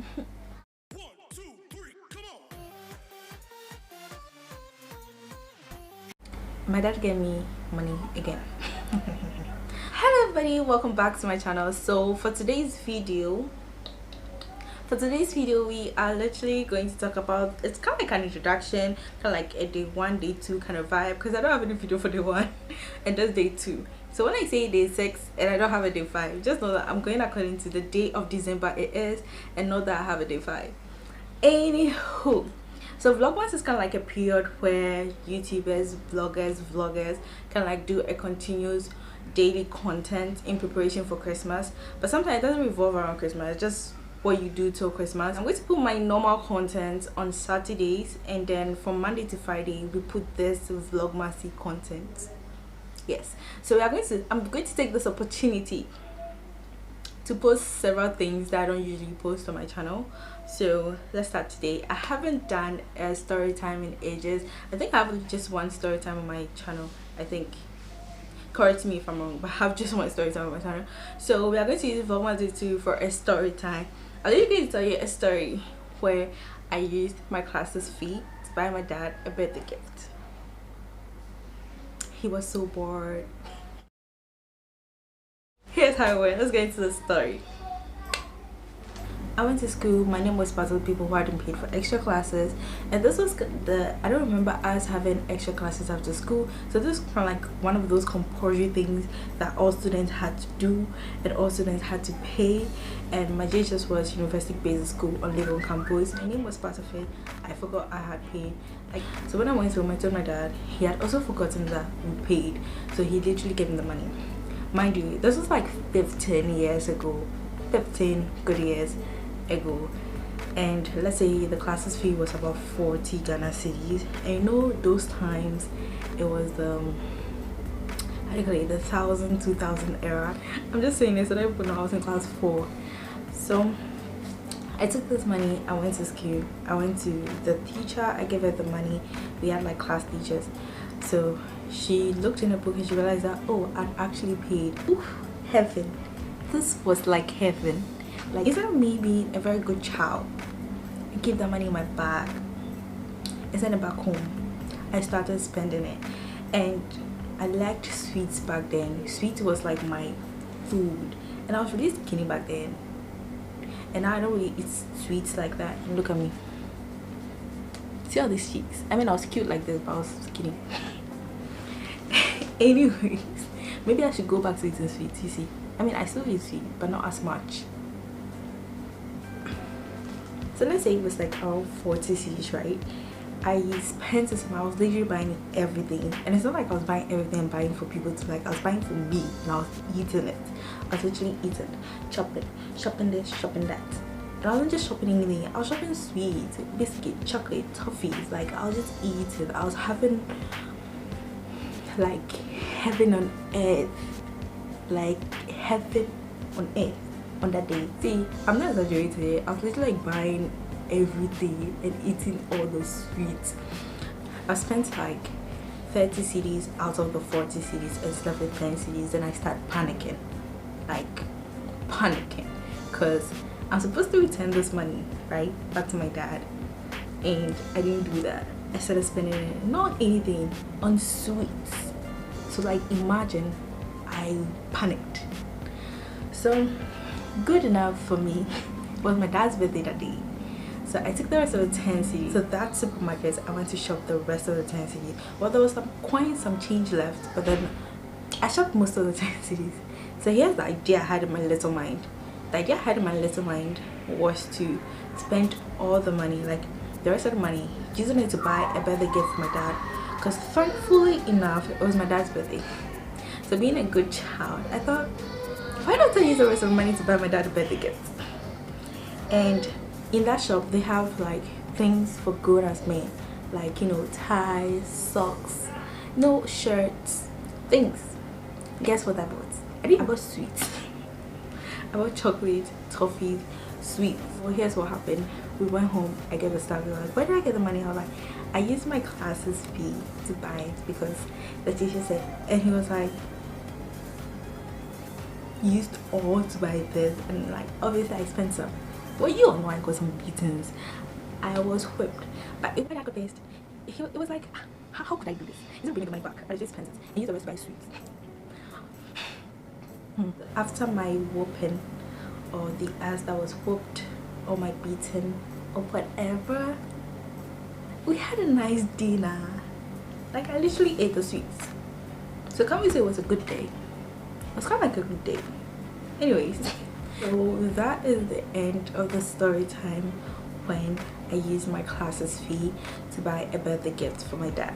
1, 2, 3, come on. My dad gave me money again. Hello everybody, welcome back to my channel. So for today's video we are literally going to talk about, it's kind of like an introduction, kind of like a day 1 day 2 kind of vibe, because I don't have any video for day 1 and just day 2. So when I say day 6 and I don't have a day 5, just know that I'm going according to the day of December it is, and not that I have a day 5. Anywho, so Vlogmas is kind of like a period where YouTubers, vloggers can like do a continuous daily content in preparation for Christmas, but sometimes it doesn't revolve around Christmas. It's just what you do till Christmas. I'm going to put my normal content on Saturdays, and then from Monday to Friday we put this Vlogmasy content. Yes, so I'm going to take this opportunity to post several things that I don't usually post on my channel. So let's start today. I haven't done a story time in ages. I think I have just one story time on my channel. I think, correct me if I'm wrong, but I have just one story time on my channel. So we are going to use Vlogmas 2 for a story time. I'm going to tell you a story where I used my class's fee to buy my dad a birthday gift. He was so bored. Here's how it went. Let's get into the story. I went to school. My name was part of the people who hadn't paid for extra classes, and this was I don't remember us having extra classes after school, so this was kind of like one of those compulsory things that all students had to do and all students had to pay. And my JHS was university based school on Legon campus. My name was part of it. I forgot I had paid. So when I went home, I told my dad. He had also forgotten that we paid, so he literally gave me the money. Mind you, this was like 15 years ago, 15 good years ago, and let's say the classes fee was about 40 Ghana cedis. And you know, those times it was how do you call it, the 1000, 2000 era. I'm just saying this so that when I was in class 4. So I took this money, I went to school, I went to the teacher, I gave her the money. We had like class teachers, so she looked in her book and she realized that, oh, I'd actually paid. Oof, heaven. This was like heaven. Like, instead of me being a very good child, I keep that money in my bag and send it back home, I started spending it. And I liked sweets back then. Sweets was like my food, and I was really skinny back then, and now I don't really eat sweets like that. And look at me, see all these cheeks. I mean, I was cute like this, but I was skinny. Anyways, maybe I should go back to eating sweets. You see, I mean, I still eat sweet, but not as much. So let's say it was like around 40 cedis, right? I spent this amount. I was literally buying everything, and it's not like I was buying everything and buying for people to like. I was buying for me, and I was eating it. I was literally eating, shopping this, shopping that. And I wasn't just shopping anything. I was shopping sweets, biscuit, chocolate, toffees. Like, I was just eating. I was having like heaven on earth, like heaven on earth on that day. See, I'm not exaggerating. I was literally like buying everything and eating all the sweets. I spent like 30 cedis out of the 40 cedis instead of the 10 cedis. Then I started panicking, because I'm supposed to return this money right back to my dad, and I didn't do that. I started spending it, not anything, on sweets. So like, imagine, I panicked. So good enough for me was my dad's birthday that day. So I took the rest of the 10 cedis to that supermarket. I went to shop the rest of the 10 cedis. Well, there was some coins, some change left, but then I shopped most of the 10 cedis. So here's the idea I had in my little mind. The idea I had in my little mind was to spend all the money, like the rest of the money, using it to buy a birthday gift for my dad, because thankfully enough, it was my dad's birthday. So being a good child, I thought, why don't I use the rest of the money to buy my dad a birthday gift? And in that shop, they have like things for grown-ass men, like, you know, ties, socks, no shirts, things. Guess what I bought? I bought sweets. I bought chocolate, toffees, sweets. Well, here's what happened. We went home. I gave a staff. We were like, where did I get the money? I was like, I used my class's fee to buy it because the teacher said. And he was like, you used all to buy this, and like obviously I spent some. Well, you all know I got some beatings. I was whipped. But when I got pissed, it was like, how could I do this? He didn't bring the money back. I just spent it. He used the rest to buy sweets. After my whooping, or the ass that was whooped, or my beating, or whatever, we had a nice dinner. Like, I literally ate the sweets. So can't we say it was a good day? It was kind of like a good day. Anyways, so that is the end of the story time when I used my classes fee to buy a birthday gift for my dad.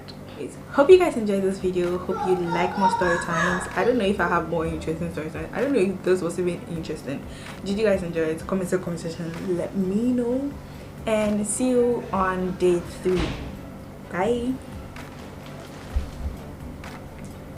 Hope you guys enjoyed this video. Hope you like more story times. I don't know if I have more interesting story times. I don't know if this was even interesting. Did you guys enjoy it? Comment in the comment section, let me know, and see you on day 3. Bye.